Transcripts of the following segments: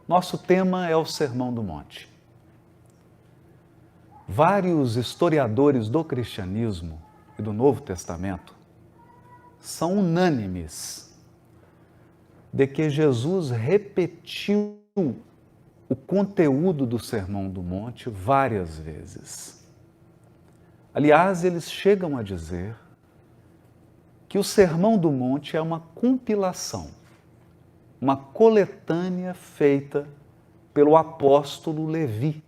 Nosso tema é o Sermão do Monte. Vários historiadores do cristianismo e do Novo Testamento são unânimes de que Jesus repetiu o conteúdo do Sermão do Monte várias vezes. Aliás, eles chegam a dizer que o Sermão do Monte é uma compilação, uma coletânea feita pelo apóstolo Levi,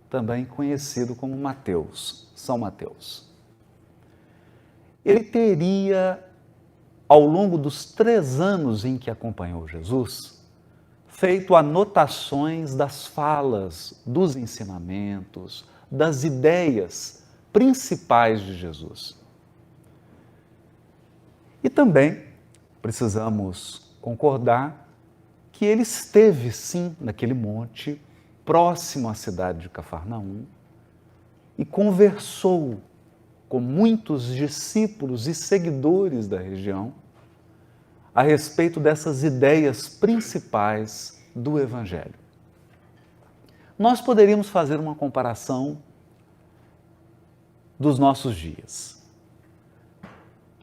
também conhecido como Mateus, São Mateus. Ele teria, ao longo dos 3 anos em que acompanhou Jesus, feito anotações das falas, dos ensinamentos, das ideias principais de Jesus. E também precisamos concordar que ele esteve, sim, naquele monte, próximo à cidade de Cafarnaum, e conversou com muitos discípulos e seguidores da região a respeito dessas ideias principais do Evangelho. Nós poderíamos fazer uma comparação dos nossos dias.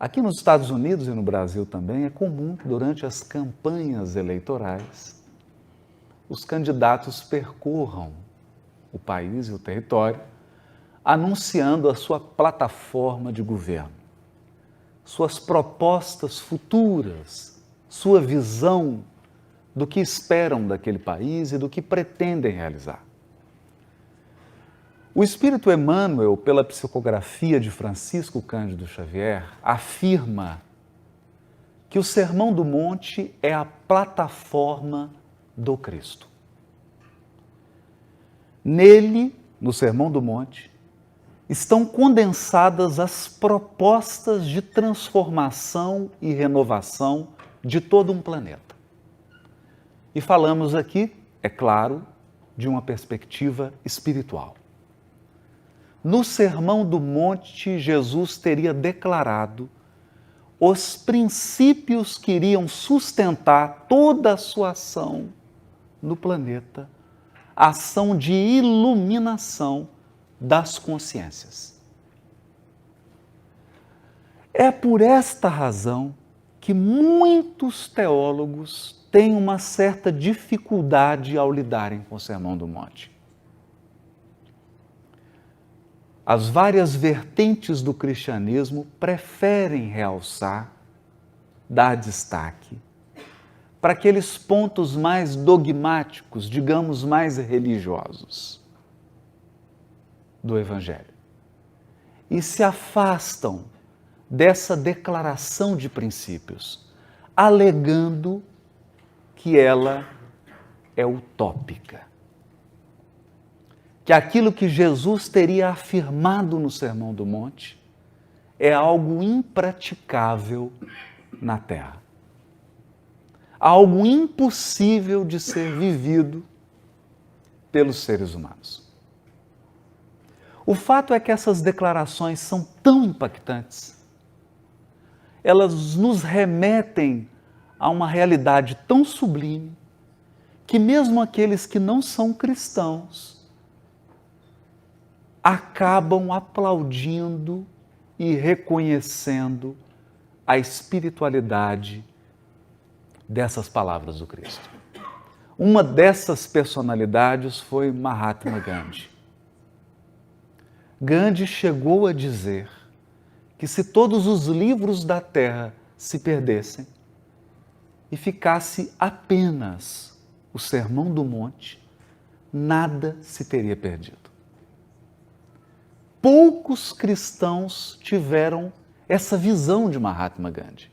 Aqui nos Estados Unidos e no Brasil também é comum que durante as campanhas eleitorais os candidatos percorram o país e o território anunciando a sua plataforma de governo, suas propostas futuras, sua visão do que esperam daquele país e do que pretendem realizar. O Espírito Emmanuel, pela psicografia de Francisco Cândido Xavier, afirma que o Sermão do Monte é a plataforma do Cristo. Nele, no Sermão do Monte, estão condensadas as propostas de transformação e renovação de todo um planeta. E falamos aqui, é claro, de uma perspectiva espiritual. No Sermão do Monte, Jesus teria declarado os princípios que iriam sustentar toda a sua ação no planeta, a ação de iluminação das consciências. É por esta razão que muitos teólogos têm uma certa dificuldade ao lidarem com o Sermão do Monte. As várias vertentes do cristianismo preferem realçar, dar destaque para aqueles pontos mais dogmáticos, digamos, mais religiosos do Evangelho. E se afastam dessa declaração de princípios, alegando que ela é utópica. Que aquilo que Jesus teria afirmado no Sermão do Monte é algo impraticável na Terra. Algo impossível de ser vivido pelos seres humanos. O fato é que essas declarações são tão impactantes, elas nos remetem a uma realidade tão sublime, que mesmo aqueles que não são cristãos acabam aplaudindo e reconhecendo a espiritualidade dessas palavras do Cristo. Uma dessas personalidades foi Mahatma Gandhi. Gandhi chegou a dizer que se todos os livros da Terra se perdessem e ficasse apenas o Sermão do Monte, nada se teria perdido. Poucos cristãos tiveram essa visão de Mahatma Gandhi.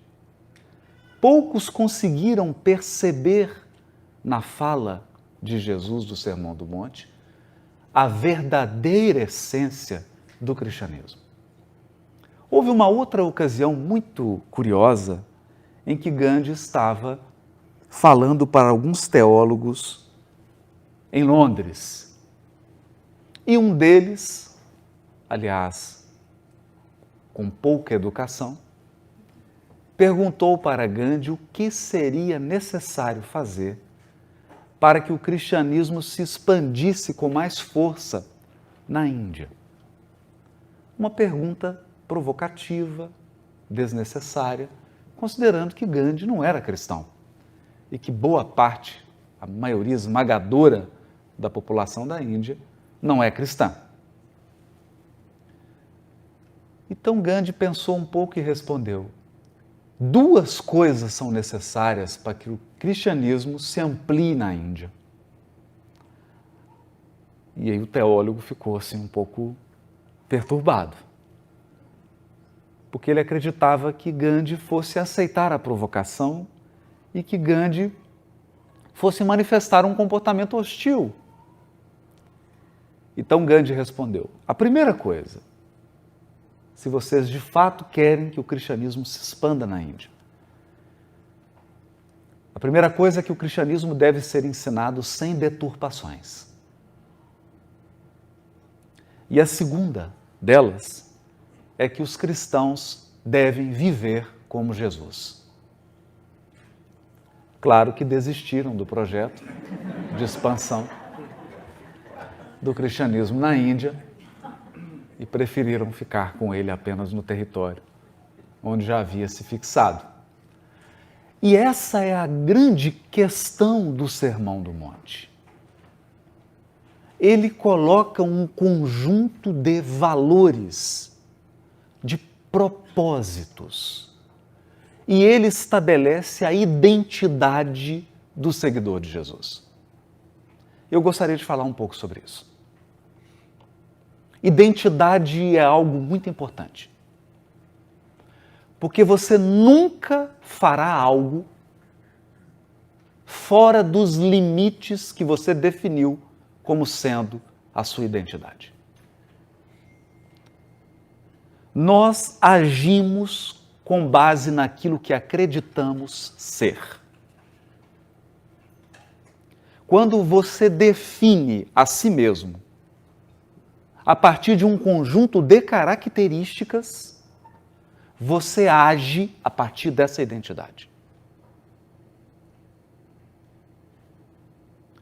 Poucos conseguiram perceber na fala de Jesus do Sermão do Monte a verdadeira essência do cristianismo. Houve uma outra ocasião muito curiosa em que Gandhi estava falando para alguns teólogos em Londres. E um deles, aliás, com pouca educação, perguntou para Gandhi o que seria necessário fazer para que o cristianismo se expandisse com mais força na Índia. Uma pergunta provocativa, desnecessária, considerando que Gandhi não era cristão e que boa parte, a maioria esmagadora da população da Índia, não é cristã. Então Gandhi pensou um pouco e respondeu: duas coisas são necessárias para que o cristianismo se amplie na Índia. E aí o teólogo ficou assim um pouco perturbado, porque ele acreditava que Gandhi fosse aceitar a provocação e que Gandhi fosse manifestar um comportamento hostil. Então Gandhi respondeu: a primeira coisa, se vocês de fato querem que o cristianismo se expanda na Índia, a primeira coisa é que o cristianismo deve ser ensinado sem deturpações. E a segunda delas é que os cristãos devem viver como Jesus. Claro que desistiram do projeto de expansão do cristianismo na Índia e preferiram ficar com ele apenas no território onde já havia se fixado. E essa é a grande questão do Sermão do Monte. Ele coloca um conjunto de valores, de propósitos, e ele estabelece a identidade do seguidor de Jesus. Eu gostaria de falar um pouco sobre isso. Identidade é algo muito importante, porque você nunca fará algo fora dos limites que você definiu como sendo a sua identidade. Nós agimos com base naquilo que acreditamos ser. Quando você define a si mesmo a partir de um conjunto de características, você age a partir dessa identidade.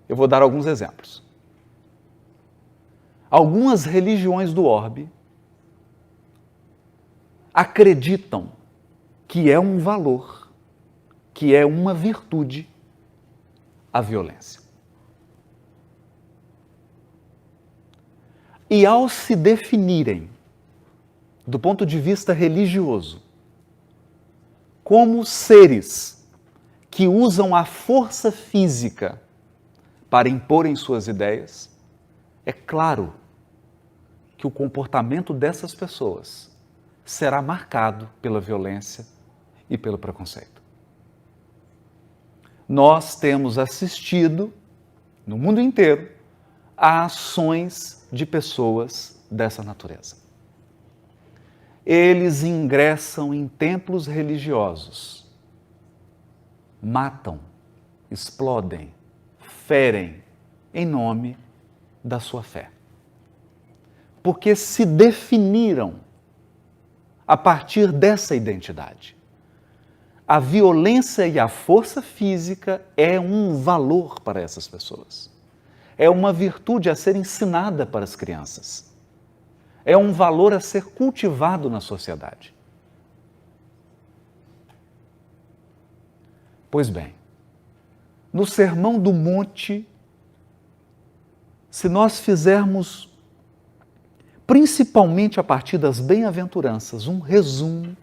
Eu vou dar alguns exemplos. Algumas religiões do orbe acreditam que é um valor, que é uma virtude, a violência. E ao se definirem, do ponto de vista religioso, como seres que usam a força física para imporem suas ideias, é claro que o comportamento dessas pessoas será marcado pela violência e pelo preconceito. Nós temos assistido, no mundo inteiro, a ações de pessoas dessa natureza. Eles ingressam em templos religiosos, matam, explodem, ferem em nome da sua fé. Porque se definiram a partir dessa identidade. A violência e a força física é um valor para essas pessoas. É uma virtude a ser ensinada para as crianças. É um valor a ser cultivado na sociedade. Pois bem, no Sermão do Monte, se nós fizermos, principalmente a partir das bem-aventuranças, um resumo,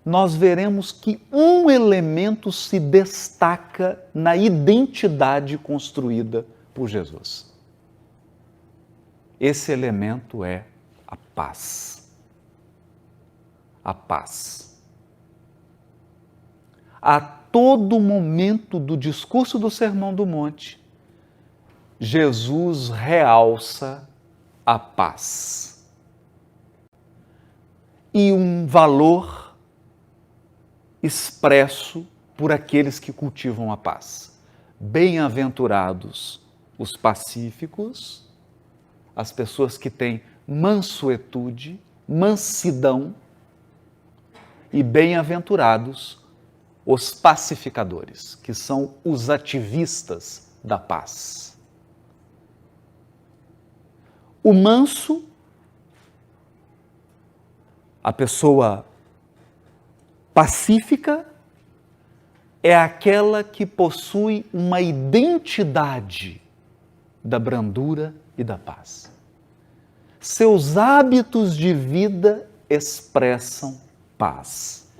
nós veremos que um elemento se destaca na identidade construída por Jesus. Esse elemento é a paz. A paz. A todo momento do discurso do Sermão do Monte, Jesus realça a paz. E um valor expresso por aqueles que cultivam a paz. Bem-aventurados os pacíficos, as pessoas que têm mansuetude, mansidão, e bem-aventurados os pacificadores, que são os ativistas da paz. O manso, a pessoa pacífica, é aquela que possui uma identidade da brandura e da paz. Seus hábitos de vida expressam paz.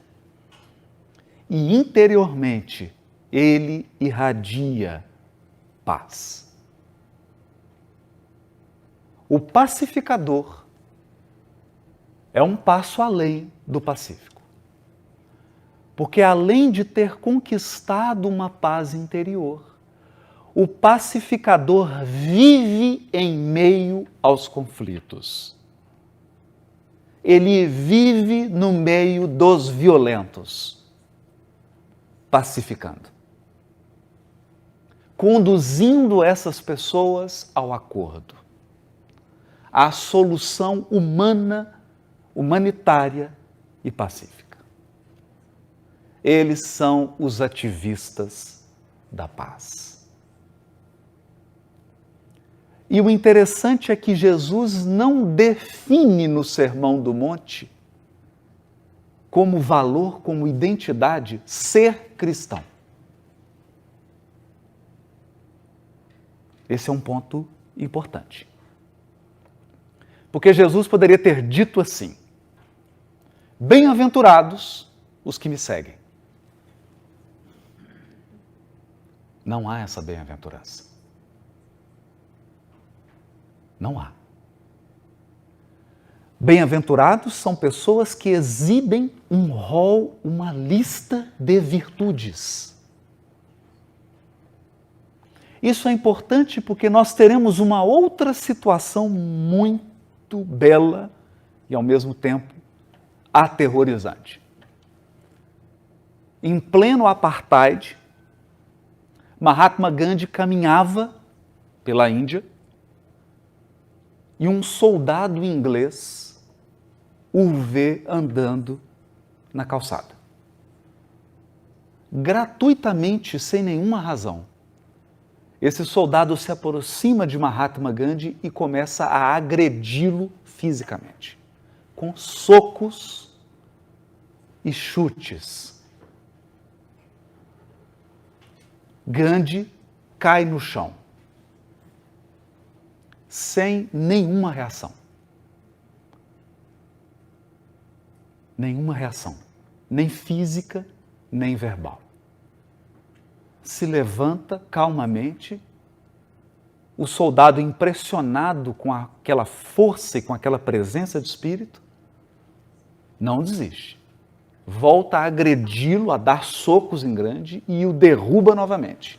E interiormente ele irradia paz. O pacificador é um passo além do pacífico. Porque além de ter conquistado uma paz interior, o pacificador vive em meio aos conflitos. Ele vive no meio dos violentos, pacificando, conduzindo essas pessoas ao acordo, à solução humana, humanitária e pacífica. Eles são os ativistas da paz. E o interessante é que Jesus não define no Sermão do Monte como valor, como identidade, ser cristão. Esse é um ponto importante. Porque Jesus poderia ter dito assim: bem-aventurados os que me seguem. Não há essa bem-aventurança. Não há. Bem-aventurados são pessoas que exibem um rol, uma lista de virtudes. Isso é importante porque nós teremos uma outra situação muito bela e, ao mesmo tempo, aterrorizante. Em pleno apartheid, Mahatma Gandhi caminhava pela Índia e um soldado inglês o vê andando na calçada. Gratuitamente, sem nenhuma razão. Esse soldado se aproxima de Mahatma Gandhi e começa a agredi-lo fisicamente, com socos e chutes. Gandhi cai no chão, sem nenhuma reação. Nenhuma reação, nem física, nem verbal. Se levanta calmamente, o soldado, impressionado com aquela força e com aquela presença de espírito, não desiste. Volta a agredi-lo, a dar socos em Gandhi e o derruba novamente.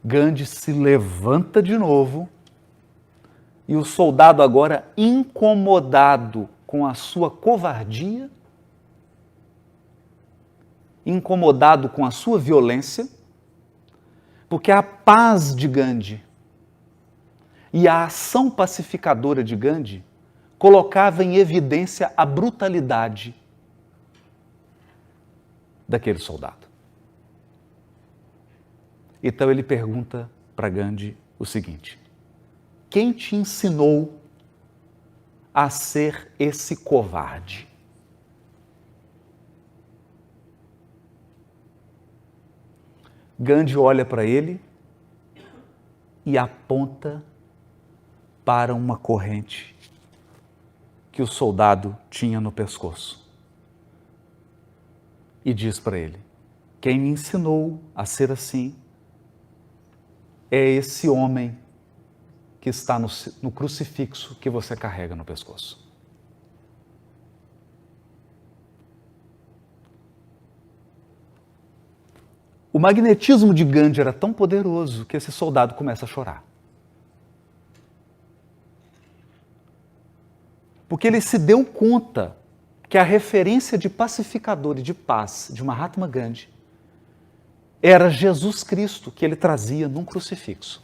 Gandhi se levanta de novo e o soldado, agora incomodado com a sua covardia, incomodado com a sua violência, porque a paz de Gandhi e a ação pacificadora de Gandhi colocava em evidência a brutalidade daquele soldado. Então ele pergunta para Gandhi o seguinte: quem te ensinou a ser esse covarde? Gandhi olha para ele e aponta para uma corrente que o soldado tinha no pescoço. E diz para ele: quem me ensinou a ser assim é esse homem que está no crucifixo que você carrega no pescoço. O magnetismo de Gandhi era tão poderoso que esse soldado começa a chorar. Porque ele se deu conta que a referência de pacificador e de paz de Mahatma Gandhi era Jesus Cristo que ele trazia num crucifixo.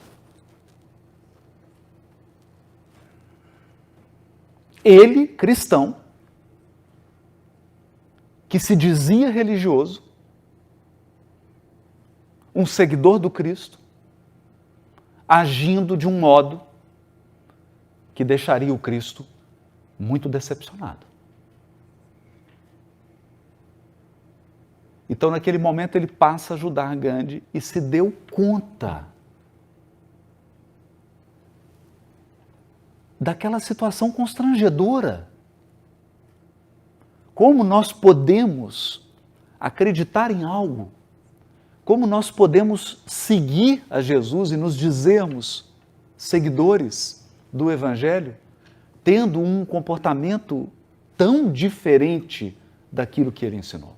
Ele, cristão, que se dizia religioso, um seguidor do Cristo, agindo de um modo que deixaria o Cristo muito decepcionado. Então, naquele momento, ele passa a ajudar Gandhi e se deu conta daquela situação constrangedora. Como nós podemos acreditar em algo? Como nós podemos seguir a Jesus e nos dizermos seguidores do Evangelho, tendo um comportamento tão diferente daquilo que ele ensinou?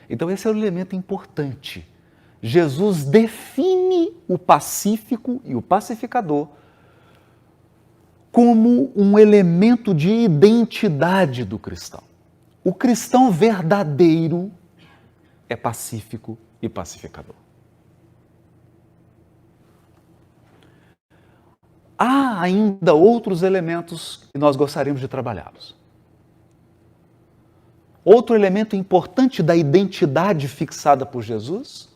Então, esse é o elemento importante. Jesus define o pacífico e o pacificador como um elemento de identidade do cristão. O cristão verdadeiro é pacífico e pacificador. Há ainda outros elementos que nós gostaríamos de trabalhá-los. Outro elemento importante da identidade fixada por Jesus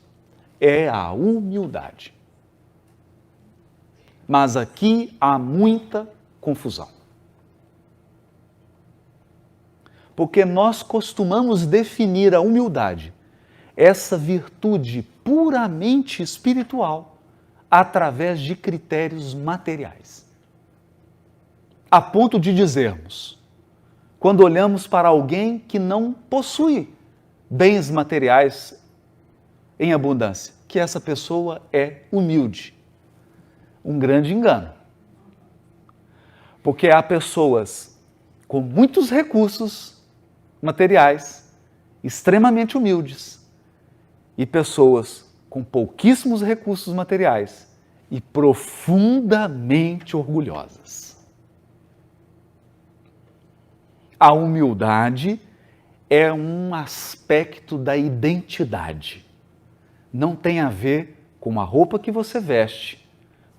é a humildade. Mas aqui há muita confusão. Porque nós costumamos definir a humildade, essa virtude puramente espiritual, através de critérios materiais. A ponto de dizermos, quando olhamos para alguém que não possui bens materiais em abundância, que essa pessoa é humilde. Um grande engano. Porque há pessoas com muitos recursos materiais, extremamente humildes, e pessoas com pouquíssimos recursos materiais e profundamente orgulhosas. A humildade é um aspecto da identidade. Não tem a ver com a roupa que você veste,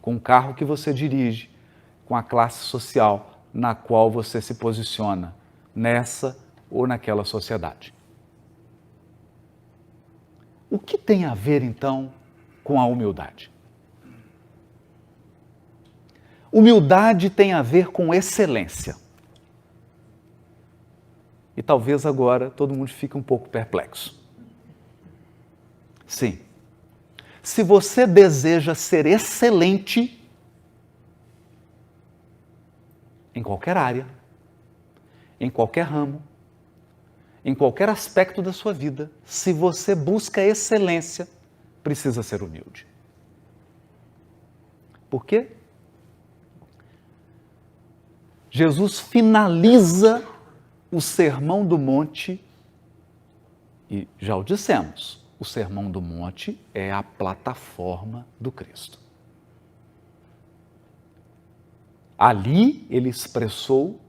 com o carro que você dirige, com a classe social na qual você se posiciona, nessa ou naquela sociedade. O que tem a ver, então, com a humildade? Humildade tem a ver com excelência. E talvez agora todo mundo fique um pouco perplexo. Sim. Se você deseja ser excelente em qualquer área, em qualquer ramo, em qualquer aspecto da sua vida, se você busca excelência, precisa ser humilde. Por quê? Jesus finaliza o Sermão do Monte, e já o dissemos, o Sermão do Monte é a plataforma do Cristo. Ali ele expressou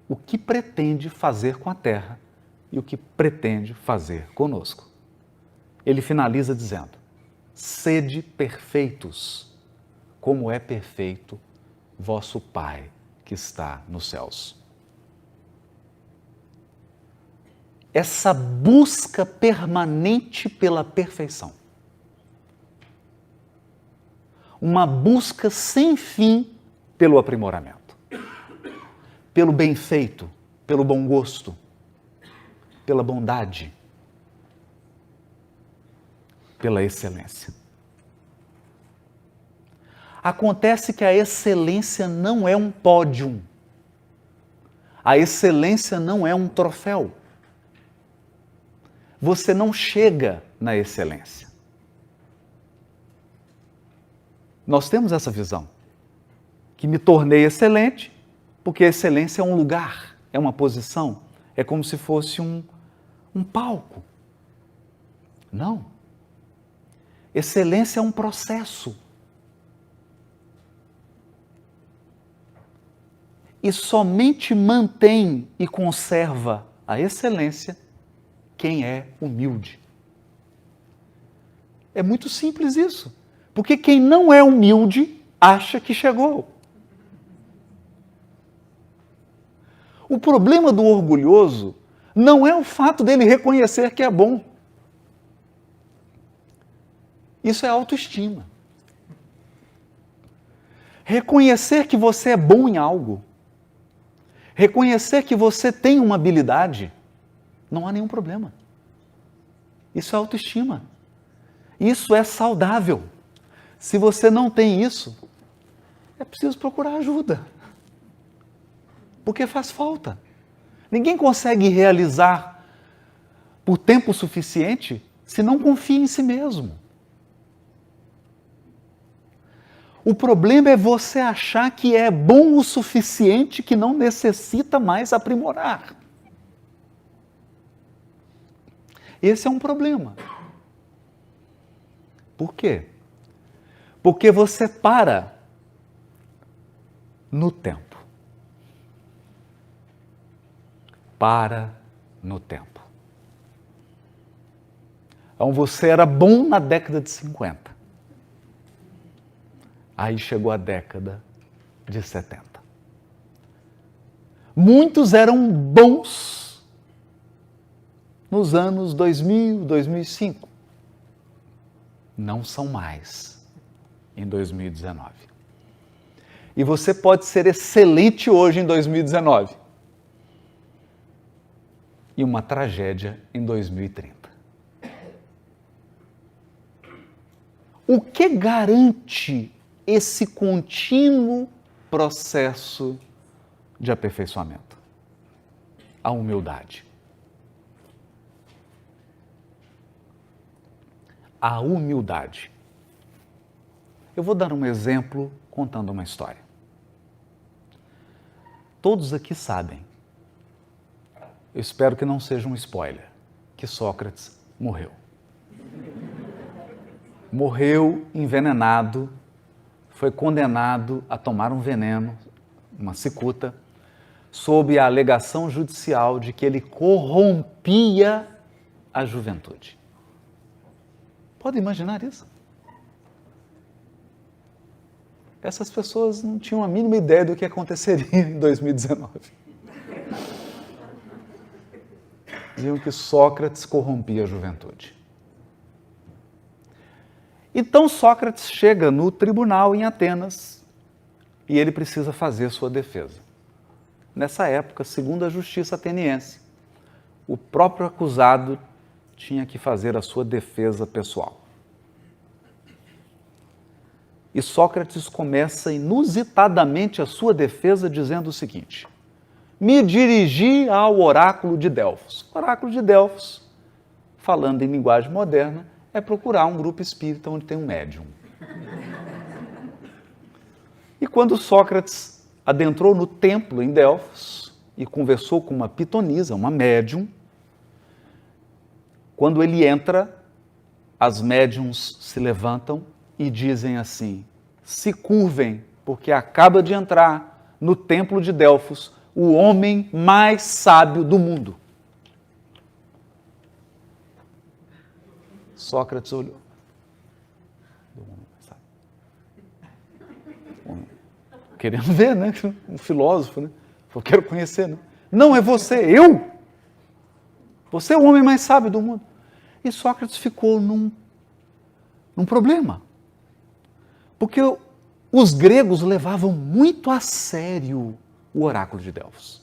o que pretende fazer com a terra e o que pretende fazer conosco. Ele finaliza dizendo: sede perfeitos, como é perfeito vosso Pai que está nos céus. Essa busca permanente pela perfeição. Uma busca sem fim pelo aprimoramento, pelo bem feito, pelo bom gosto, pela bondade, pela excelência. Acontece que a excelência não é um pódio, a excelência não é um troféu. Você não chega na excelência. Nós temos essa visão, que me tornei excelente, porque a excelência é um lugar, é uma posição, é como se fosse um palco. Não. Excelência é um processo. E somente mantém e conserva a excelência quem é humilde. É muito simples isso. Porque quem não é humilde acha que chegou. O problema do orgulhoso não é o fato dele reconhecer que é bom. Isso é autoestima. Reconhecer que você é bom em algo, reconhecer que você tem uma habilidade, não há nenhum problema. Isso é autoestima. Isso é saudável. Se você não tem isso, é preciso procurar ajuda. Porque faz falta. Ninguém consegue realizar por tempo suficiente se não confia em si mesmo. O problema é você achar que é bom o suficiente que não necessita mais aprimorar. Esse é um problema. Por quê? Porque você para no tempo. Para no tempo. Então você era bom na década de 50. Aí chegou a década de 70. Muitos eram bons nos anos 2000, 2005. Não são mais em 2019. E você pode ser excelente hoje em 2019. E uma tragédia em 2030. O que garante esse contínuo processo de aperfeiçoamento? A humildade. A humildade. Eu vou dar um exemplo contando uma história. Todos aqui sabem, eu espero que não seja um spoiler, que Sócrates morreu. Morreu envenenado, foi condenado a tomar um veneno, uma cicuta, sob a alegação judicial de que ele corrompia a juventude. Pode imaginar isso? Essas pessoas não tinham a mínima ideia do que aconteceria em 2019. Diziam que Sócrates corrompia a juventude. Então Sócrates chega no tribunal em Atenas e ele precisa fazer sua defesa. Nessa época, segundo a justiça ateniense, o próprio acusado tinha que fazer a sua defesa pessoal. E Sócrates começa inusitadamente a sua defesa dizendo o seguinte: me dirigi ao oráculo de Delfos. O oráculo de Delfos, falando em linguagem moderna, é procurar um grupo espírita onde tem um médium. E quando Sócrates adentrou no templo em Delfos e conversou com uma pitonisa, uma médium, quando ele entra, as médiums se levantam e dizem assim: se curvem, porque acaba de entrar no templo de Delfos o homem mais sábio do mundo. Sócrates olhou. Querendo ver, né? Um filósofo, né? Eu quero conhecer, né? Não, é você, eu? Você é o homem mais sábio do mundo. E Sócrates ficou num problema. Porque os gregos levavam muito a sério o oráculo de Delfos.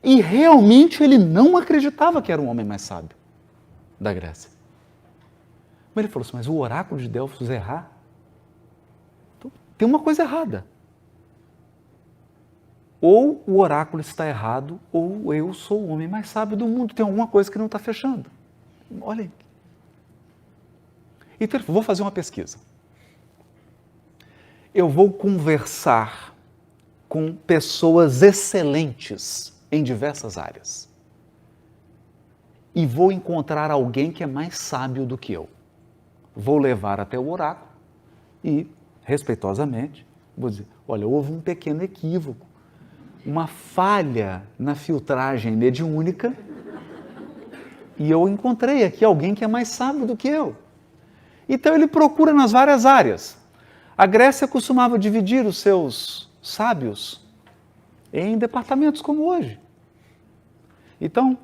E realmente ele não acreditava que era o homem mais sábio da Grécia. Mas ele falou assim: mas o oráculo de Delfos é errar? Então, tem uma coisa errada. Ou o oráculo está errado, ou eu sou o homem mais sábio do mundo. Tem alguma coisa que não está fechando. Olha aí. Então, vou fazer uma pesquisa. Eu vou conversar com pessoas excelentes em diversas áreas. E vou encontrar alguém que é mais sábio do que eu. Vou levar até o oráculo e, respeitosamente, vou dizer: olha, houve um pequeno equívoco, uma falha na filtragem mediúnica, e eu encontrei aqui alguém que é mais sábio do que eu. Então ele procura nas várias áreas. A Grécia costumava dividir os seus sábios em departamentos como hoje. Então,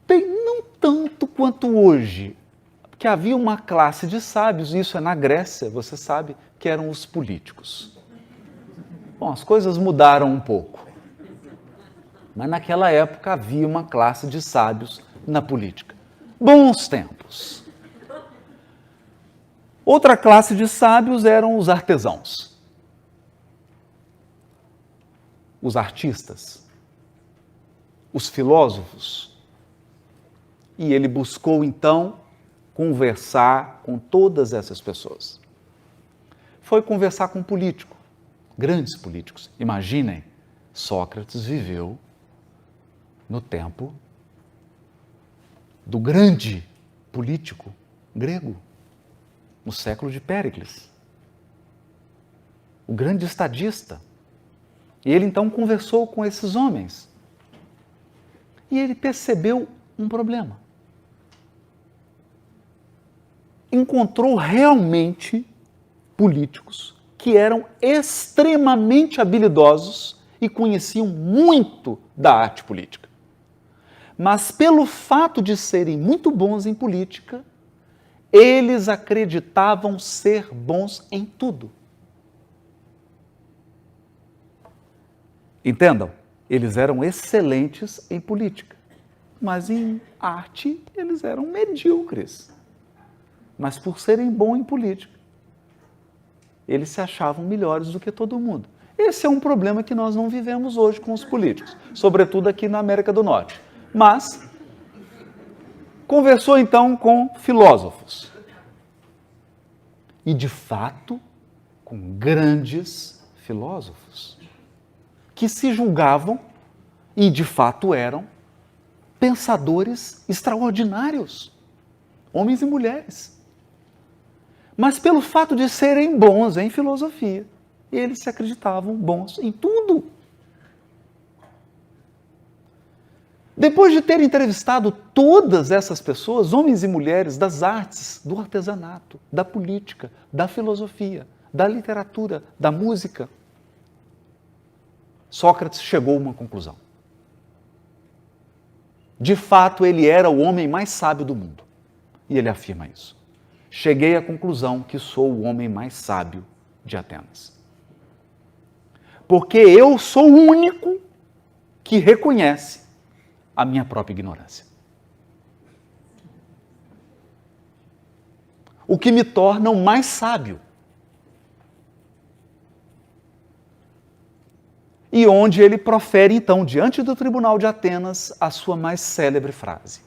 tem não tanto enquanto hoje, que havia uma classe de sábios, isso é na Grécia, você sabe, que eram os políticos. Bom, as coisas mudaram um pouco, mas naquela época havia uma classe de sábios na política. Bons tempos. Outra classe de sábios eram os artesãos, os artistas, os filósofos. E ele buscou, então, conversar com todas essas pessoas. Foi conversar com um político, grandes políticos. Imaginem, Sócrates viveu no tempo do grande político grego, no século de Péricles, o grande estadista. E ele então conversou com esses homens. E ele percebeu um problema. Encontrou realmente políticos que eram extremamente habilidosos e conheciam muito da arte política. Mas pelo fato de serem muito bons em política, eles acreditavam ser bons em tudo. Entendam, eles eram excelentes em política, mas em arte eles eram medíocres. Mas por serem bons em política, eles se achavam melhores do que todo mundo. Esse é um problema que nós não vivemos hoje com os políticos, sobretudo aqui na América do Norte. Mas conversou então com filósofos. E de fato, com grandes filósofos, que se julgavam, e de fato eram, pensadores extraordinários, homens e mulheres. Mas pelo fato de serem bons em filosofia, eles se acreditavam bons em tudo. Depois de ter entrevistado todas essas pessoas, homens e mulheres das artes, do artesanato, da política, da filosofia, da literatura, da música, Sócrates chegou a uma conclusão. De fato, ele era o homem mais sábio do mundo. E ele afirma isso. Cheguei à conclusão que sou o homem mais sábio de Atenas. Porque eu sou o único que reconhece a minha própria ignorância. O que me torna o mais sábio. E onde ele profere, então, diante do tribunal de Atenas, a sua mais célebre frase.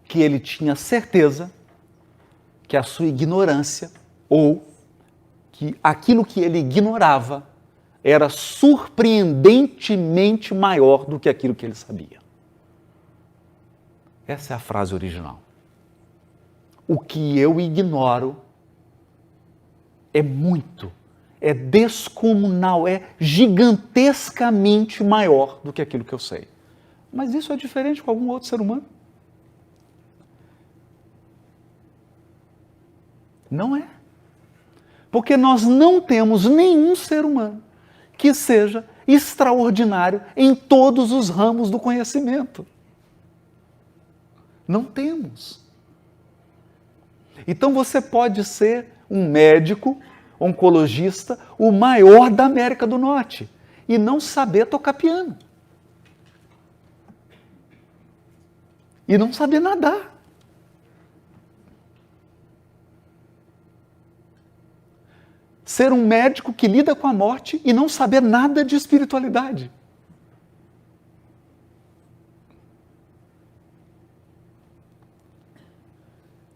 Que ele tinha certeza que a sua ignorância, ou que aquilo que ele ignorava, era surpreendentemente maior do que aquilo que ele sabia. Essa é a frase original. O que eu ignoro é descomunal, é gigantescamente maior do que aquilo que eu sei. Mas isso é diferente com algum outro ser humano? Não é. Porque nós não temos nenhum ser humano que seja extraordinário em todos os ramos do conhecimento. Não temos. Então você pode ser um médico, oncologista, o maior da América do Norte, e não saber tocar piano. E não saber nadar. Ser um médico que lida com a morte e não saber nada de espiritualidade.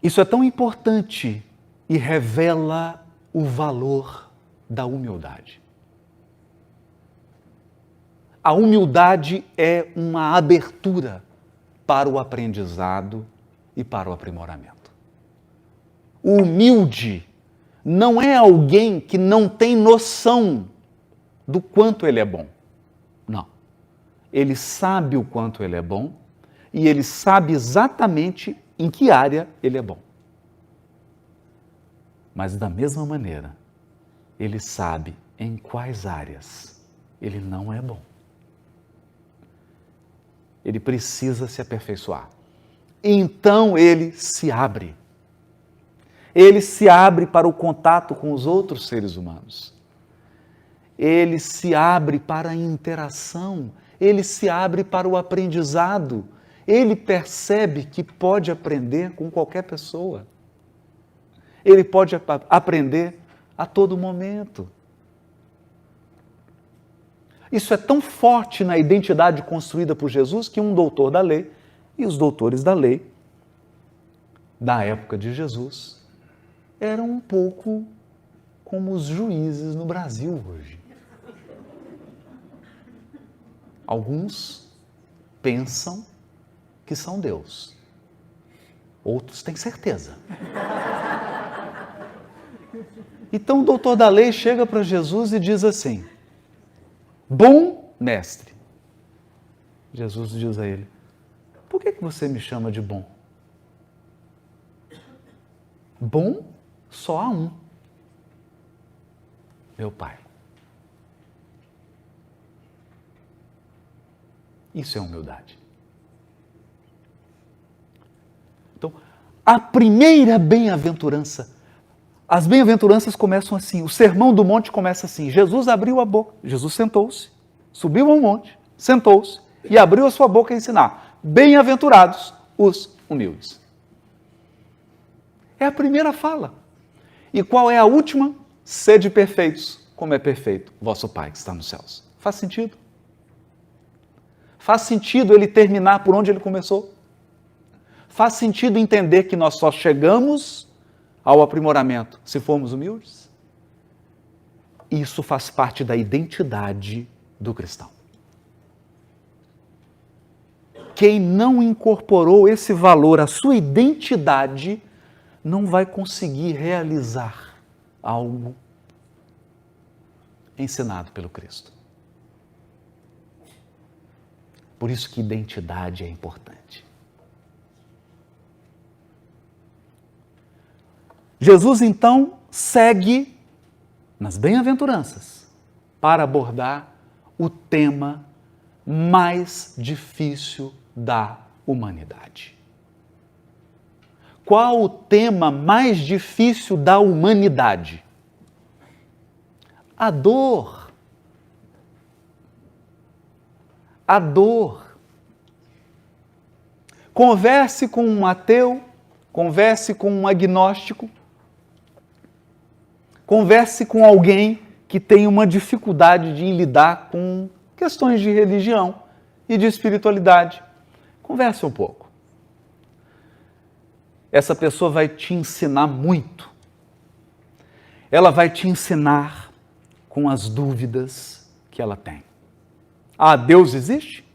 Isso é tão importante e revela o valor da humildade. A humildade é uma abertura para o aprendizado e para o aprimoramento. O humilde não é alguém que não tem noção do quanto ele é bom. Não. Ele sabe o quanto ele é bom e ele sabe exatamente em que área ele é bom. Mas da mesma maneira, ele sabe em quais áreas ele não é bom. ele precisa se aperfeiçoar. Então ele se abre. Ele se abre para o contato com os outros seres humanos. Ele se abre para a interação. Ele se abre para o aprendizado. Ele percebe que pode aprender com qualquer pessoa. Ele pode aprender a todo momento. Isso é tão forte na identidade construída por Jesus que um doutor da lei e os doutores da lei da época de Jesus eram um pouco como os juízes no Brasil hoje. Alguns pensam que são Deus. Outros têm certeza. Então o doutor da lei chega para Jesus e diz assim: bom mestre. Jesus diz a ele: por que você me chama de bom? Bom só há um: meu Pai. Isso é humildade. Então, a primeira bem-aventurança, as bem-aventuranças começam assim, o Sermão do Monte começa assim: Jesus abriu a boca, Jesus sentou-se, subiu ao monte, sentou-se e abriu a sua boca a ensinar. Bem-aventurados os humildes. É a primeira fala. E qual é a última? Sede perfeitos, como é perfeito vosso Pai que está nos céus. Faz sentido? Faz sentido ele terminar por onde ele começou? Faz sentido entender que nós só chegamos ao aprimoramento se formos humildes? Isso faz parte da identidade do cristão. Quem não incorporou esse valor à sua identidade não vai conseguir realizar algo ensinado pelo Cristo. Por isso que identidade é importante. Jesus, então, segue nas bem-aventuranças para abordar o tema mais difícil da humanidade. Qual o tema mais difícil da humanidade? A dor. A dor. Converse com um ateu, converse com um agnóstico, converse com alguém que tem uma dificuldade de lidar com questões de religião e de espiritualidade. Converse um pouco. Essa pessoa vai te ensinar muito. Ela vai te ensinar com as dúvidas que ela tem. Ah, Deus existe?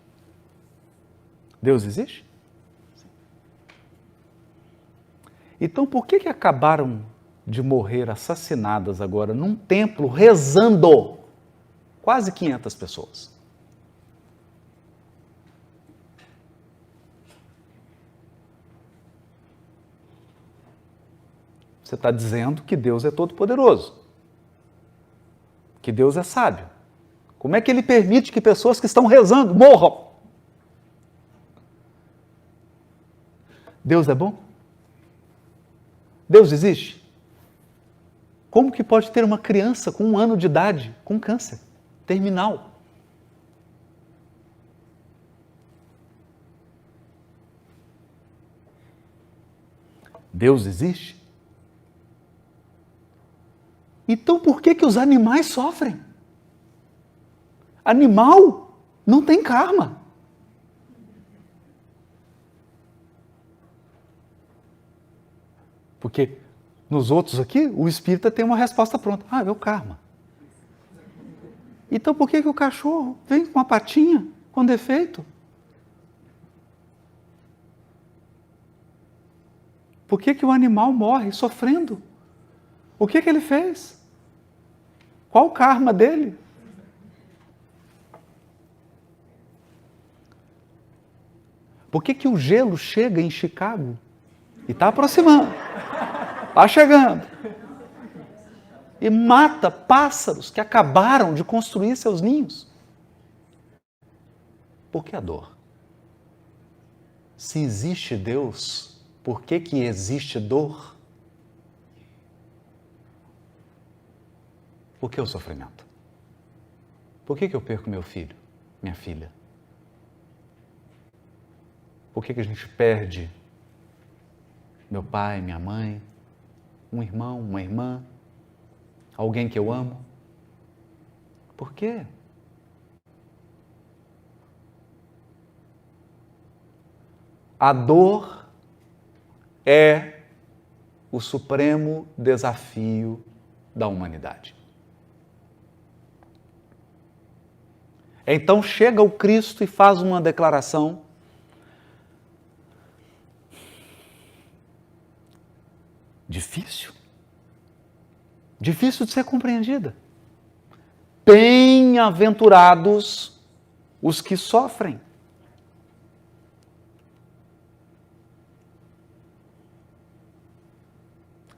Deus existe? Então, por que acabaram de morrer assassinadas agora num templo rezando quase 500 pessoas? Você está dizendo que Deus é todo-poderoso, que Deus é sábio. Como é que ele permite que pessoas que estão rezando morram? Deus é bom? Deus existe? Como que pode ter uma criança com 1 ano de idade com câncer terminal? Deus existe? Então por que os animais sofrem? Animal não tem karma. Porque nos outros aqui, o espírita tem uma resposta pronta. Ah, é o karma. Então por que o cachorro vem com uma patinha com defeito? Por que o animal morre sofrendo? O que ele fez? Qual o karma dele? Por que o gelo chega em Chicago e está aproximando? Está chegando. E mata pássaros que acabaram de construir seus ninhos. Por que a dor? Se existe Deus, por que que existe dor? Por que o sofrimento? Por que que eu perco meu filho, minha filha? Por que que a gente perde meu pai, minha mãe, um irmão, uma irmã, alguém que eu amo? Por quê? A dor é o supremo desafio da humanidade. Então chega o Cristo e faz uma declaração difícil de ser compreendida. Bem-aventurados os que sofrem.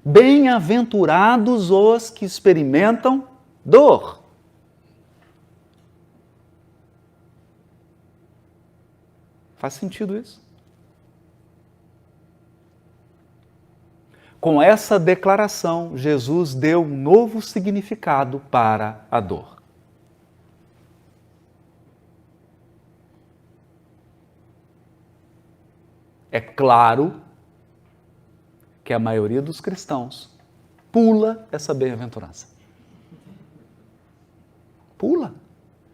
Bem-aventurados os que experimentam dor. Faz sentido isso? Com essa declaração, Jesus deu um novo significado para a dor. É claro que a maioria dos cristãos pula essa bem-aventurança. Pula.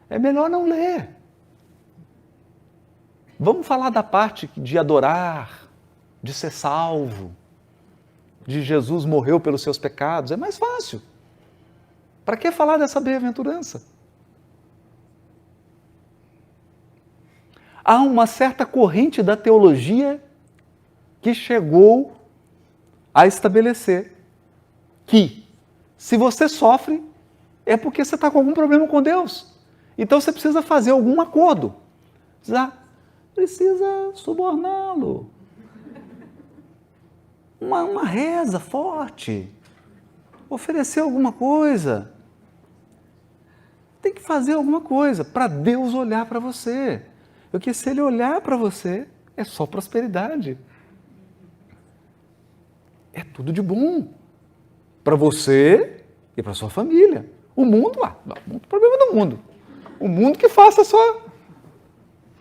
É melhor não ler. Vamos falar da parte de adorar, de ser salvo, de Jesus morreu pelos seus pecados. É mais fácil. Para que falar dessa bem-aventurança? Há uma certa corrente da teologia que chegou a estabelecer que, se você sofre, é porque você está com algum problema com Deus. Então você precisa fazer algum acordo. Precisa suborná-lo. Uma reza forte. Oferecer alguma coisa. Tem que fazer alguma coisa para Deus olhar para você. Porque se Ele olhar para você, é só prosperidade. É tudo de bom para você e para sua família. O mundo, o problema do mundo. O mundo que faça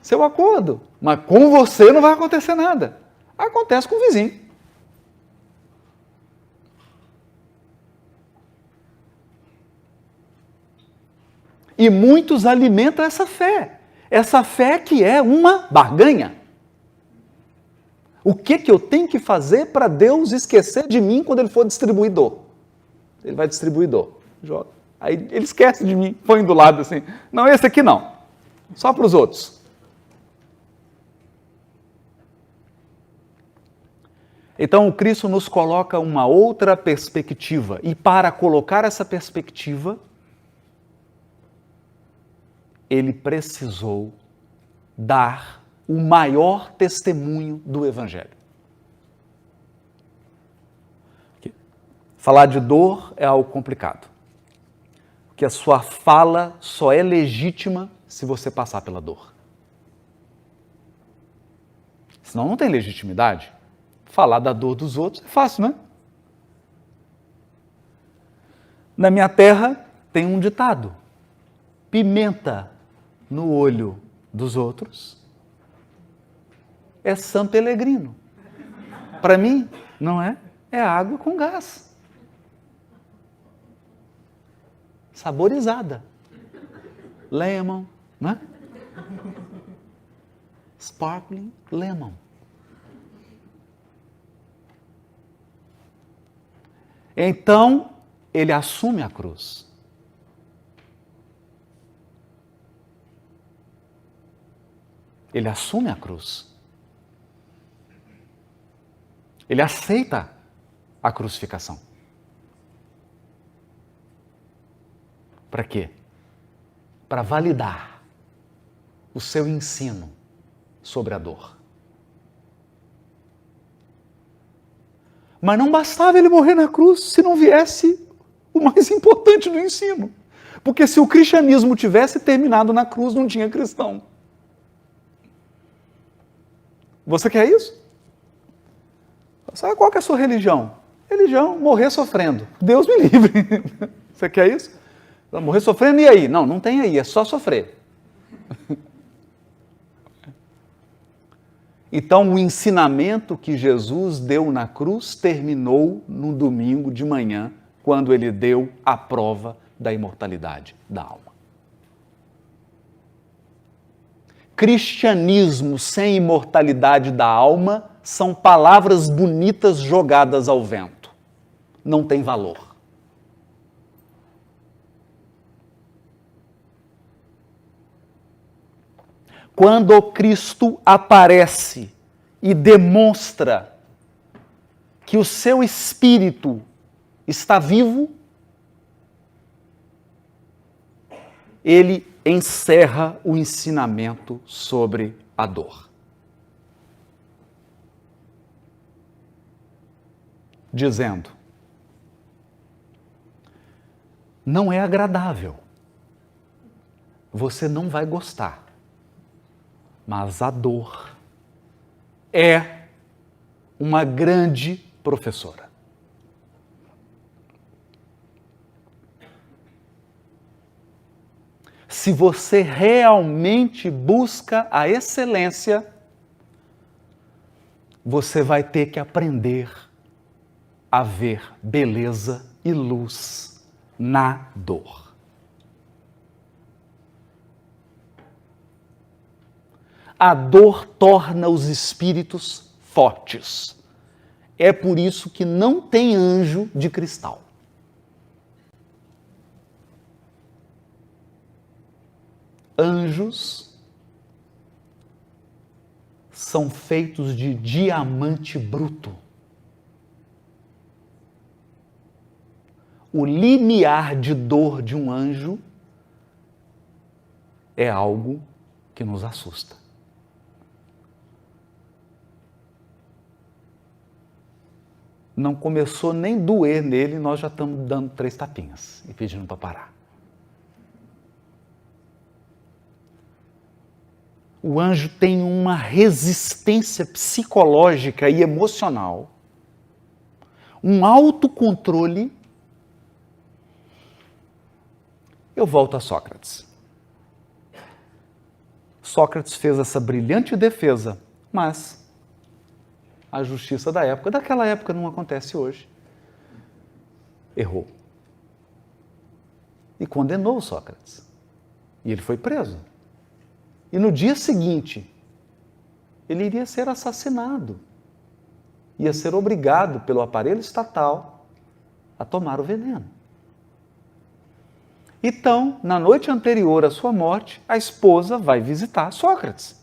seu acordo. Mas com você não vai acontecer nada. Acontece com o vizinho. E muitos alimentam essa fé que é uma barganha. O que eu tenho que fazer para Deus esquecer de mim quando Ele for distribuidor? Ele vai distribuidor, joga. Aí Ele esquece de mim, põe do lado assim. Não, esse aqui não, só para os outros. Então o Cristo nos coloca uma outra perspectiva. E para colocar essa perspectiva, Ele precisou dar o maior testemunho do Evangelho. Falar de dor é algo complicado. Porque a sua fala só é legítima se você passar pela dor. Senão não tem legitimidade. Falar da dor dos outros é fácil, não é? Na minha terra tem um ditado. Pimenta no olho dos outros é San Pellegrino. Para mim, não é? É água com gás. Saborizada. Lemon, né? Sparkling lemon. Então, ele assume a cruz. Ele assume a cruz. Ele aceita a crucificação. Para quê? Para validar o seu ensino sobre a dor. Mas não bastava ele morrer na cruz se não viesse o mais importante do ensino. Porque se o cristianismo tivesse terminado na cruz, não tinha cristão. Você quer isso? Sabe qual que é a sua religião? Religião, morrer sofrendo. Deus me livre. Você quer isso? Morrer sofrendo e aí? Não, não tem aí, é só sofrer. Então, o ensinamento que Jesus deu na cruz terminou no domingo de manhã, quando ele deu a prova da imortalidade da alma. Cristianismo sem imortalidade da alma são palavras bonitas jogadas ao vento. Não tem valor. Quando Cristo aparece e demonstra que o seu espírito está vivo, ele encerra o ensinamento sobre a dor. Dizendo: não é agradável, você não vai gostar, mas a dor é uma grande professora. Se você realmente busca a excelência, você vai ter que aprender a ver beleza e luz na dor. A dor torna os espíritos fortes. É por isso que não tem anjo de cristal. Anjos são feitos de diamante bruto. O limiar de dor de um anjo é algo que nos assusta. Não começou nem doer nele, nós já estamos dando 3 tapinhas e pedindo para parar. O anjo tem uma resistência psicológica e emocional, um autocontrole. Eu volto a Sócrates. Sócrates fez essa brilhante defesa, mas a justiça daquela época não acontece hoje, errou. E condenou Sócrates. E ele foi preso. E no dia seguinte, ele iria ser assassinado. Ia ser obrigado pelo aparelho estatal a tomar o veneno. Então, na noite anterior à sua morte, a esposa vai visitar Sócrates.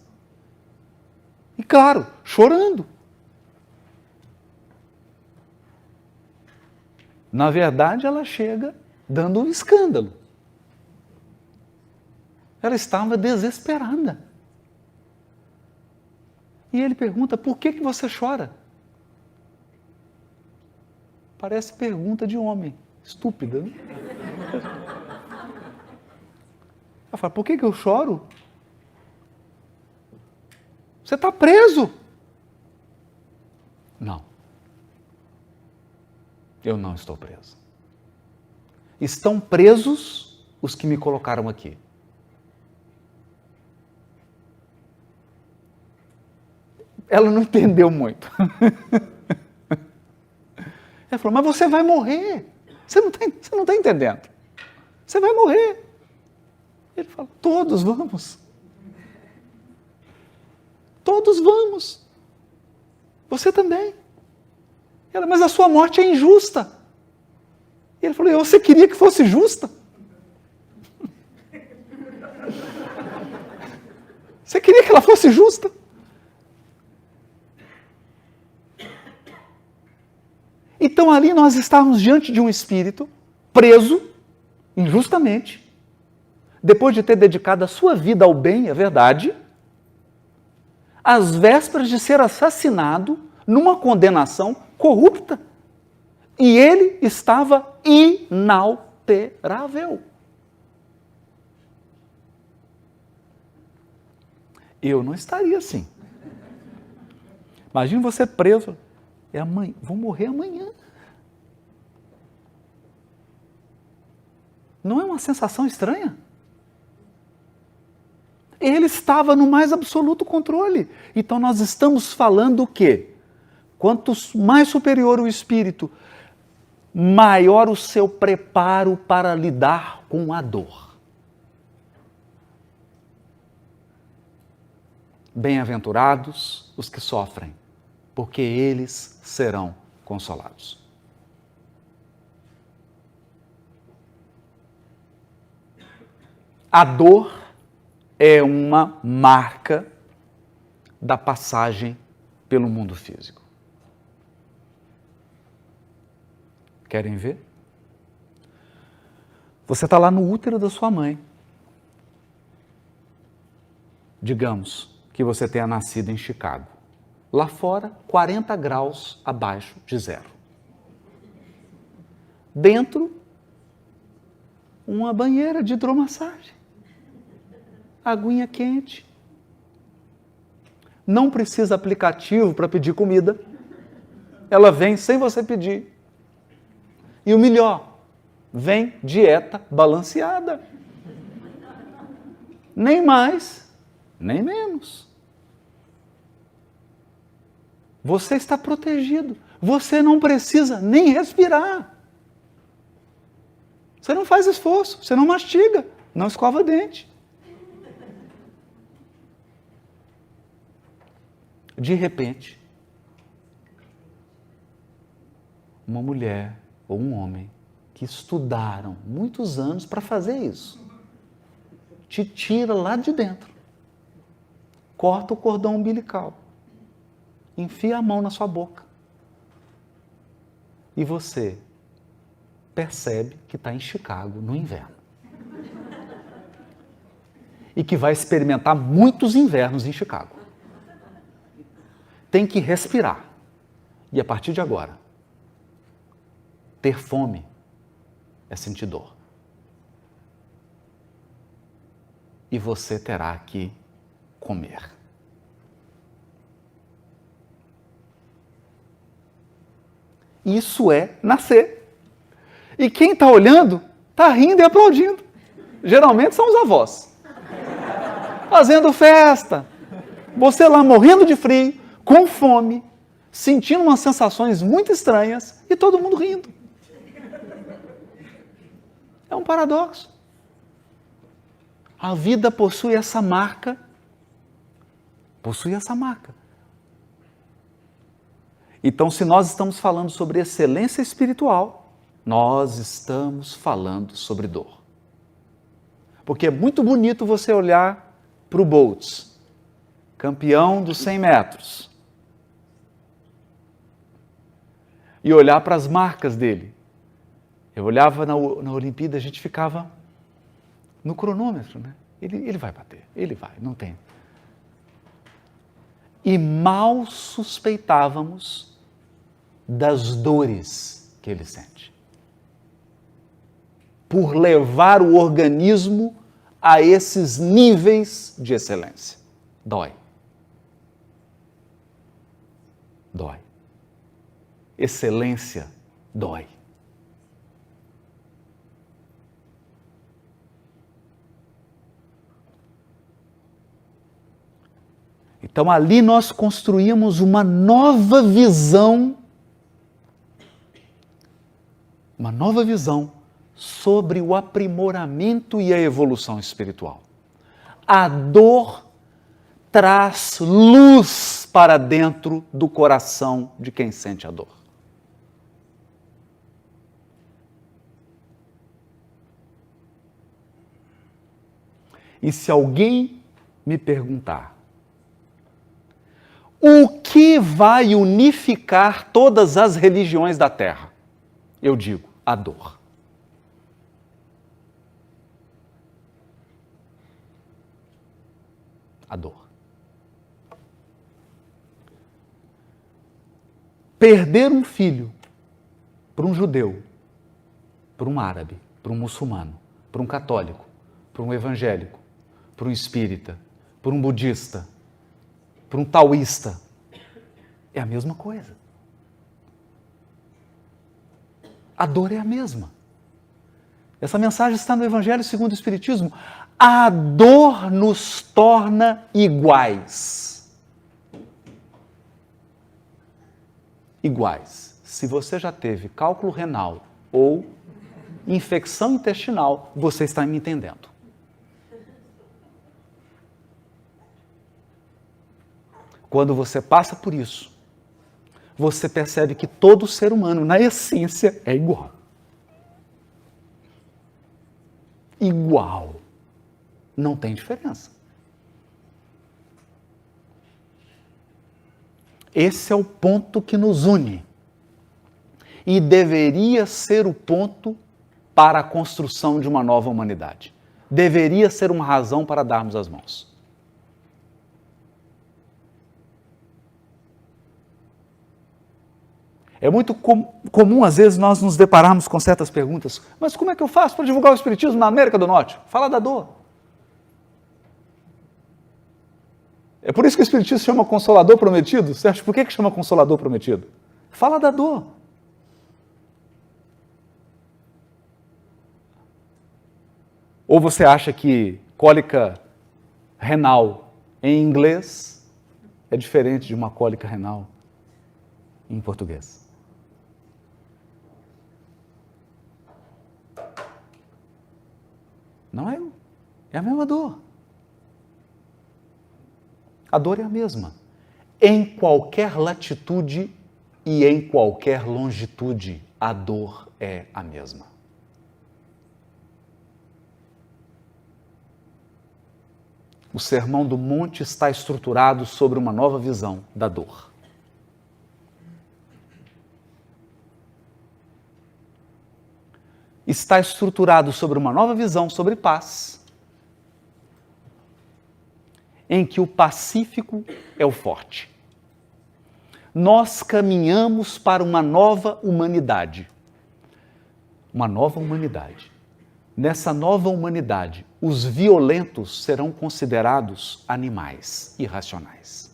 E claro, chorando. Na verdade, ela chega dando um escândalo. Ela estava desesperada. E ele pergunta: por que você chora? Parece pergunta de homem, estúpida, né? Ela fala: por que eu choro? Você está preso. Não. Eu não estou preso. Estão presos os que me colocaram aqui. Ela não entendeu muito. Ela falou: mas você vai morrer. Você não está entendendo. Você vai morrer. Ele fala: todos vamos. Todos vamos. Você também. Ela: mas a sua morte é injusta. E ele falou: e você queria que fosse justa? Você queria que ela fosse justa? Então ali nós estávamos diante de um espírito preso injustamente, depois de ter dedicado a sua vida ao bem, é verdade, às vésperas de ser assassinado numa condenação corrupta. E ele estava inalterável. Eu não estaria assim. Imagina você preso. É amanhã, vou morrer amanhã. Não é uma sensação estranha? Ele estava no mais absoluto controle. Então nós estamos falando o quê? Quanto mais superior o espírito, maior o seu preparo para lidar com a dor. Bem-aventurados os que sofrem, porque eles serão consolados. A dor é uma marca da passagem pelo mundo físico. Querem ver? Você está lá no útero da sua mãe. Digamos que você tenha nascido em Chicago. Lá fora, 40 graus abaixo de zero. Dentro, uma banheira de hidromassagem. Aguinha quente. Não precisa aplicativo para pedir comida. Ela vem sem você pedir. E o melhor, vem dieta balanceada. Nem mais, nem menos. Você está protegido. Você não precisa nem respirar. Você não faz esforço, você não mastiga, não escova dente. De repente, uma mulher ou um homem que estudaram muitos anos para fazer isso, te tira lá de dentro, corta o cordão umbilical, enfia a mão na sua boca e você percebe que está em Chicago no inverno e que vai experimentar muitos invernos em Chicago. Tem que respirar e a partir de agora, ter fome é sentir dor. E você terá que comer. Isso é nascer. E quem está olhando, está rindo e aplaudindo. Geralmente são os avós. Fazendo festa. Você lá morrendo de frio, com fome, sentindo umas sensações muito estranhas e todo mundo rindo. É um paradoxo. A vida possui essa marca. Então, se nós estamos falando sobre excelência espiritual, nós estamos falando sobre dor. Porque é muito bonito você olhar para o Bolt, campeão dos 100 metros, e olhar para as marcas dele. Eu olhava na Olimpíada, a gente ficava no cronômetro, né? Ele vai bater, ele vai, não tem. E mal suspeitávamos das dores que ele sente. Por levar o organismo a esses níveis de excelência. Dói. Dói. Excelência dói. Então ali nós construímos uma nova visão sobre o aprimoramento e a evolução espiritual. A dor traz luz para dentro do coração de quem sente a dor. E se alguém me perguntar, o que vai unificar todas as religiões da Terra? Eu digo, a dor. A dor. Perder um filho para um judeu, para um árabe, para um muçulmano, para um católico, para um evangélico, para um espírita, para um budista, para um taoísta, é a mesma coisa. A dor é a mesma. Essa mensagem está no Evangelho segundo o Espiritismo. A dor nos torna iguais. Iguais. Se você já teve cálculo renal ou infecção intestinal, você está me entendendo. Quando você passa por isso, você percebe que todo ser humano, na essência, é igual. Igual. Não tem diferença. Esse é o ponto que nos une. E deveria ser o ponto para a construção de uma nova humanidade. Deveria ser uma razão para darmos as mãos. É muito comum, às vezes, nós nos depararmos com certas perguntas. Mas como é que eu faço para divulgar o Espiritismo na América do Norte? Fala da dor. É por isso que o Espiritismo se chama Consolador Prometido. Você acha por que chama Consolador Prometido? Fala da dor. Ou você acha que cólica renal em inglês é diferente de uma cólica renal em português? Não é? É a mesma dor. A dor é a mesma. Em qualquer latitude e em qualquer longitude, a dor é a mesma. O Sermão do Monte está estruturado sobre uma nova visão da dor. Está estruturado sobre uma nova visão sobre paz, em que o pacífico é o forte. Nós caminhamos para uma nova humanidade. Uma nova humanidade. Nessa nova humanidade, os violentos serão considerados animais irracionais.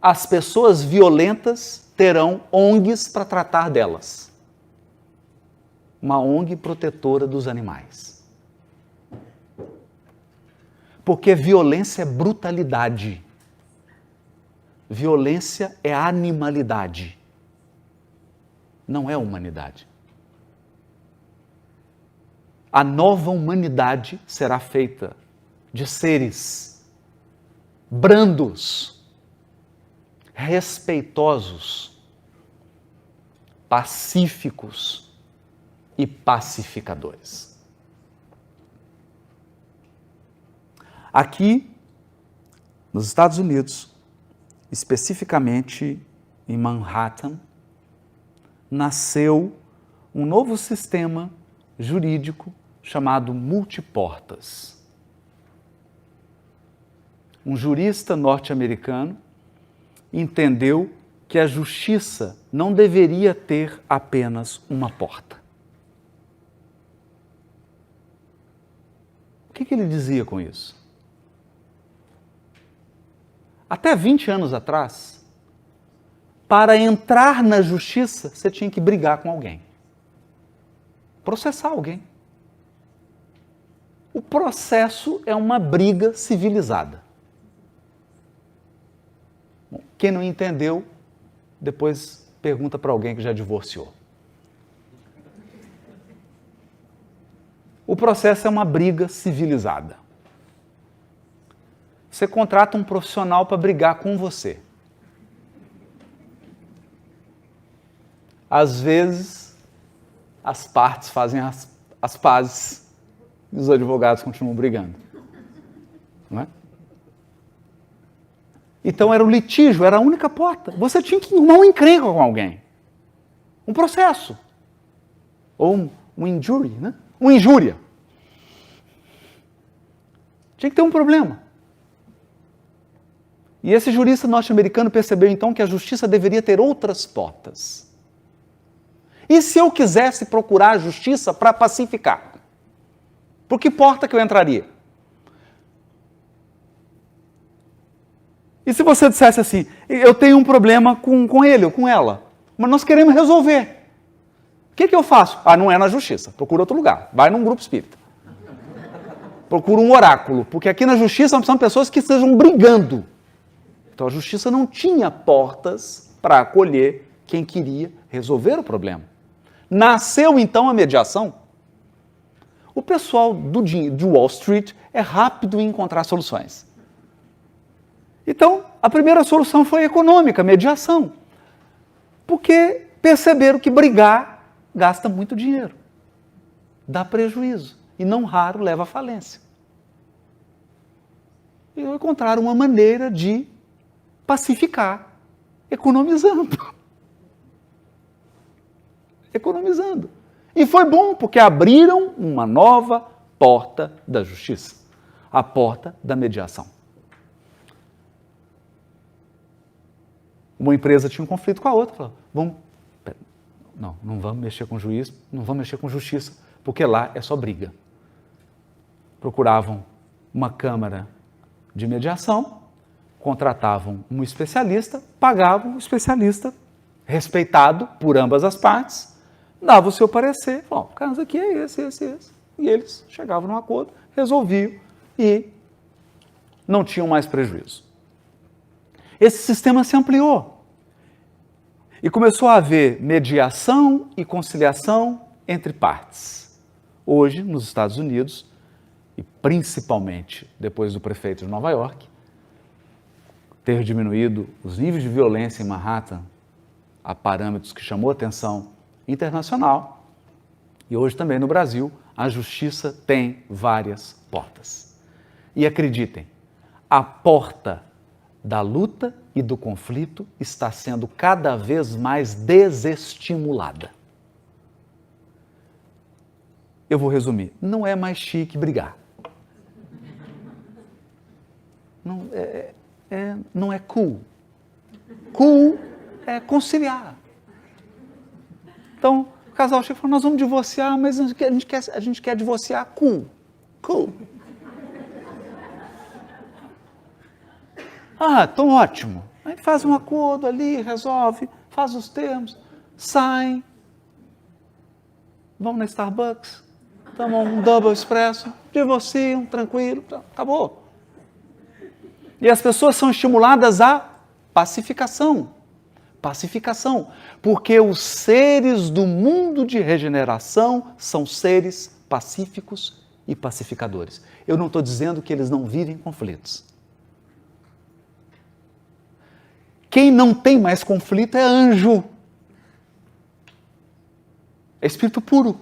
As pessoas violentas terão ONGs para tratar delas. Uma ONG protetora dos animais. Porque violência é brutalidade. Violência é animalidade. Não é humanidade. A nova humanidade será feita de seres brandos, respeitosos, pacíficos e pacificadores. Aqui, nos Estados Unidos, especificamente em Manhattan, nasceu um novo sistema jurídico chamado multiportas. Um jurista norte-americano entendeu que a justiça não deveria ter apenas uma porta. O que ele dizia com isso? Até 20 anos atrás, para entrar na justiça, você tinha que brigar com alguém. Processar alguém. O processo é uma briga civilizada. Bom, quem não entendeu, depois pergunta para alguém que já divorciou. O processo é uma briga civilizada. Você contrata um profissional para brigar com você. Às vezes, as partes fazem as pazes e os advogados continuam brigando. Não é? Então era um litígio, era a única porta. Você tinha que arrumar um encrenca com alguém. Um processo. Ou um injury, né? Uma injúria. Tinha que ter um problema. E esse jurista norte-americano percebeu então que a justiça deveria ter outras portas. E se eu quisesse procurar a justiça para pacificar? Por que porta que eu entraria? E se você dissesse assim, eu tenho um problema com ele ou com ela, mas nós queremos resolver. O que eu faço? Não é na justiça, procura outro lugar, vai num grupo espírita. Procura um oráculo, porque aqui na justiça são pessoas que estejam brigando. Então a justiça não tinha portas para acolher quem queria resolver o problema. Nasceu então a mediação. O pessoal de Wall Street é rápido em encontrar soluções. Então, a primeira solução foi econômica, mediação. Porque perceberam que brigar gasta muito dinheiro, dá prejuízo e não raro leva à falência. E encontraram uma maneira de pacificar, economizando. Economizando. E foi bom, porque abriram uma nova porta da justiça, a porta da mediação. Uma empresa tinha um conflito com a outra, falou, não vamos mexer com juiz, não vamos mexer com justiça, porque lá é só briga. Procuravam uma câmara de mediação, contratavam um especialista, pagavam o especialista, respeitado por ambas as partes, dava o seu parecer, o caso aqui é esse. E eles chegavam num acordo, resolviam e não tinham mais prejuízo. Esse sistema se ampliou e começou a haver mediação e conciliação entre partes. Hoje, nos Estados Unidos, e principalmente depois do prefeito de Nova York, ter diminuído os níveis de violência em Manhattan a parâmetros que chamou a atenção internacional, e hoje também no Brasil, a justiça tem várias portas. E acreditem, a porta da luta e do conflito está sendo cada vez mais desestimulada. Eu vou resumir, não é mais chique brigar. Não é cool. Cool é conciliar. Então, o casal chega e fala, nós vamos divorciar, mas a gente quer divorciar cool. Cool. Então ótimo. A gente faz um acordo ali, resolve, faz os termos, saem, vão na Starbucks, tomam um double espresso, divorciam, tranquilo, acabou. E as pessoas são estimuladas à pacificação. Pacificação, porque os seres do mundo de regeneração são seres pacíficos e pacificadores. Eu não estou dizendo que eles não vivem conflitos. Quem não tem mais conflito é anjo. É espírito puro.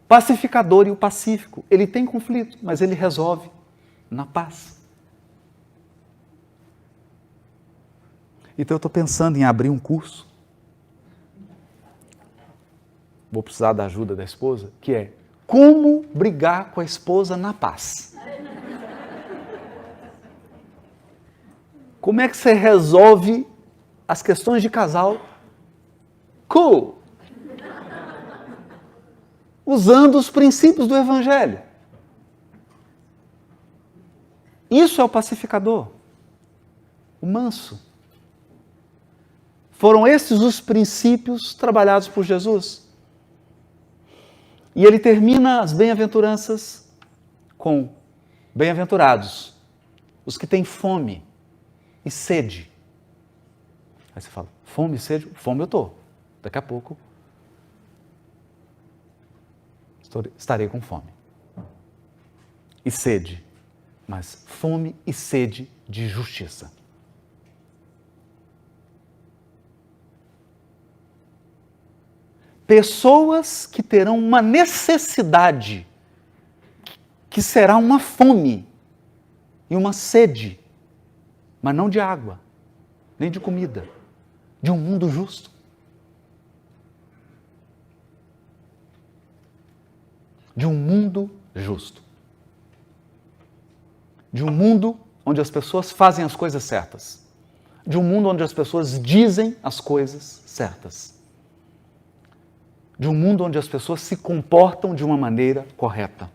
Pacificador e o pacífico. Ele tem conflito, mas ele resolve na paz. Então eu estou pensando em abrir um curso. Vou precisar da ajuda da esposa, que é como brigar com a esposa na paz. Como é que você resolve as questões de casal? Cool. Usando os princípios do Evangelho. Isso é o pacificador, o manso. Foram esses os princípios trabalhados por Jesus. E ele termina as bem-aventuranças com bem-aventurados, os que têm fome e sede. Aí você fala, fome e sede? Fome eu estou. Daqui a pouco estarei com fome. E sede, mas fome e sede de justiça. Pessoas que terão uma necessidade, que será uma fome e uma sede, mas não de água, nem de comida, de um mundo justo. De um mundo justo. De um mundo onde as pessoas fazem as coisas certas. De um mundo onde as pessoas dizem as coisas certas. De um mundo onde as pessoas se comportam de uma maneira correta.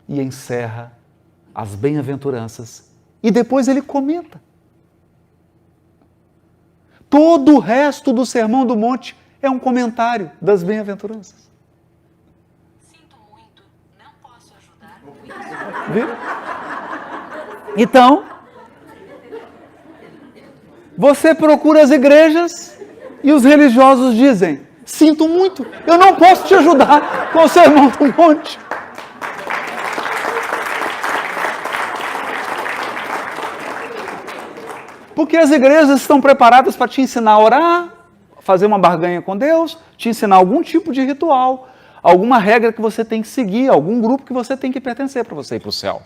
E encerra as bem-aventuranças e depois ele comenta. Todo o resto do Sermão do Monte é um comentário das bem-aventuranças. Sinto muito, não posso ajudar com isso. Viu? Então, você procura as igrejas e os religiosos dizem: sinto muito, eu não posso te ajudar com o Sermão do Monte. Porque as igrejas estão preparadas para te ensinar a orar, fazer uma barganha com Deus, te ensinar algum tipo de ritual, alguma regra que você tem que seguir, algum grupo que você tem que pertencer para você ir para o céu.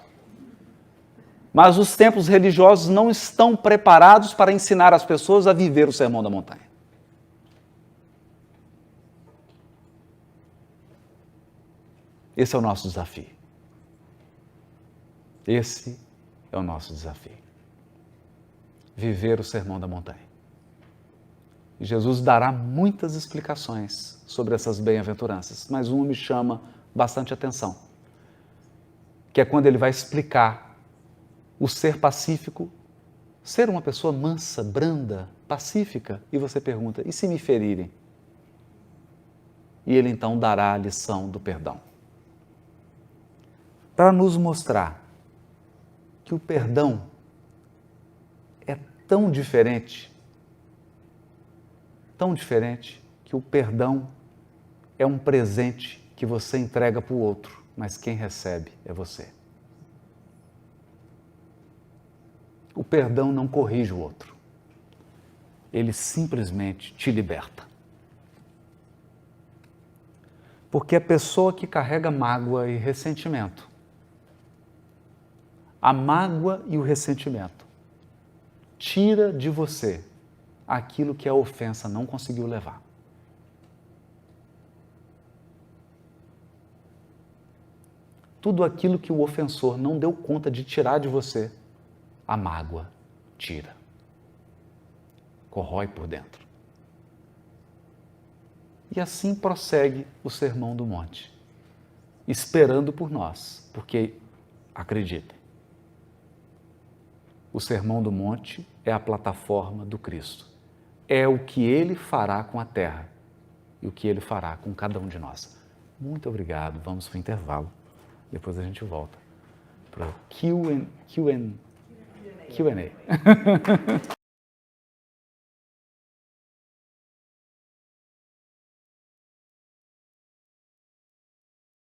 Mas os templos religiosos não estão preparados para ensinar as pessoas a viver o Sermão da Montanha. Esse é o nosso desafio. Esse é o nosso desafio. Viver o Sermão da Montanha. E Jesus dará muitas explicações sobre essas bem-aventuranças, mas uma me chama bastante atenção, que é quando ele vai explicar o ser pacífico, ser uma pessoa mansa, branda, pacífica, e você pergunta: e se me ferirem? E ele então dará a lição do perdão. Para nos mostrar que o perdão é tão diferente, que o perdão é um presente que você entrega para o outro, mas quem recebe é você. O perdão não corrige o outro, ele simplesmente te liberta. Porque a pessoa que carrega mágoa e ressentimento, a mágoa e o ressentimento tira de você aquilo que a ofensa não conseguiu levar. Tudo aquilo que o ofensor não deu conta de tirar de você, a mágoa tira. Corrói por dentro. E assim prossegue o Sermão do Monte, esperando por nós, porque, acreditem, o Sermão do Monte é a plataforma do Cristo. É o que Ele fará com a terra e o que Ele fará com cada um de nós. Muito obrigado. Vamos para o intervalo. Depois a gente volta para o Q&A.